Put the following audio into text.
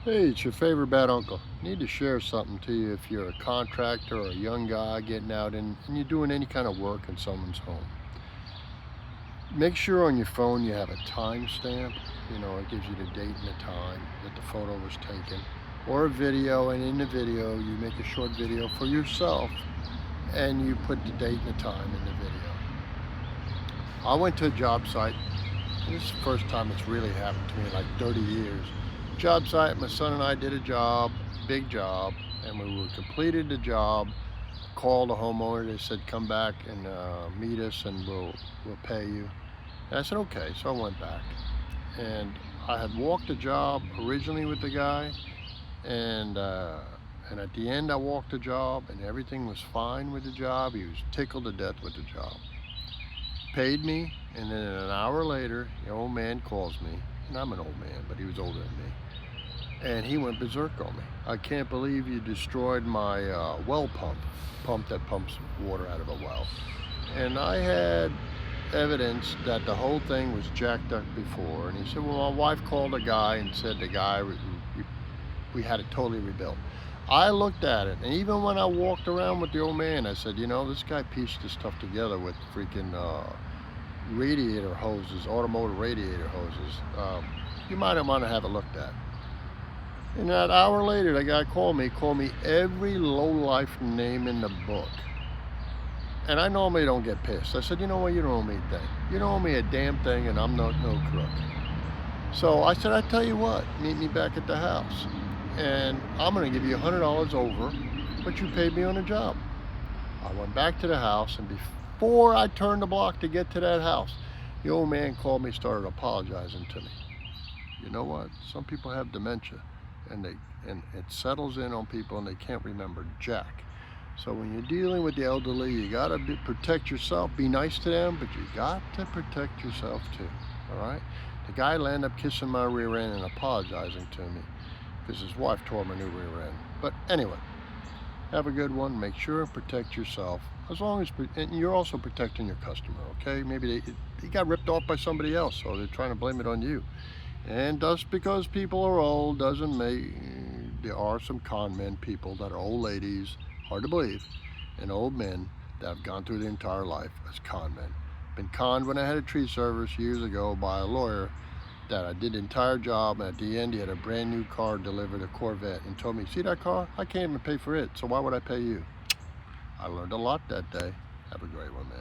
Hey, it's your favorite bad uncle. Need to share something to you if you're a contractor or a young guy getting out and you're doing any kind of work in someone's home. Make sure on your phone you have a timestamp. It gives you the date and the time that the photo was taken, or a video, and in the video, you make a short video for yourself and you put the date and the time in the video. I went to a job site. This is the first time it's really happened to me in like 30 years. Job site, my son and I did a job, big job, and when we completed the job, called the homeowner. They said, come back and meet us and we'll pay you. And I said, okay. So I went back. And I had walked the job originally with the guy, and at the end I walked the job and everything was fine with the job. He was tickled to death with the job. Paid me, and then an hour later, the old man calls me, and I'm an old man, but he was older than me, and he went berserk on me. I can't believe you destroyed my well pump that pumps water out of a well. And I had evidence that the whole thing was jacked up before. And he said, well, my wife called a guy and said the guy, we had it totally rebuilt. I looked at it, and even when I walked around with the old man, I said, this guy pieced this stuff together with freaking radiator hoses, automotive radiator hoses. You might want to have it looked at. And an hour later, the guy called me every low-life name in the book. And I normally don't get pissed. I said, you know what, you don't owe me a thing. You don't owe me a damn thing, and I'm no crook. So I said, I tell you what, meet me back at the house. And I'm gonna give you $100 over what you paid me on the job. I went back to the house, and before I turned the block to get to that house, the old man called me, started apologizing to me. You know what? Some people have dementia, and it settles in on people and they can't remember jack. So when you're dealing with the elderly, you gotta protect yourself. Be nice to them, but you got to protect yourself too. All right? The guy landed up kissing my rear end and apologizing to me because his wife tore him a new rear end. But anyway, have a good one. Make sure and protect yourself. As long as, and you're also protecting your customer. Okay? Maybe they got ripped off by somebody else, so they're trying to blame it on you. And just because people are old doesn't make, there are some con men people that are old ladies, hard to believe, and old men that have gone through their entire life as con men. Been conned when I had a tree service years ago by a lawyer that I did the entire job, and at the end he had a brand new car delivered, a Corvette, and told me, see that car? I can't even pay for it, so why would I pay you? I learned a lot that day. Have a great one, man.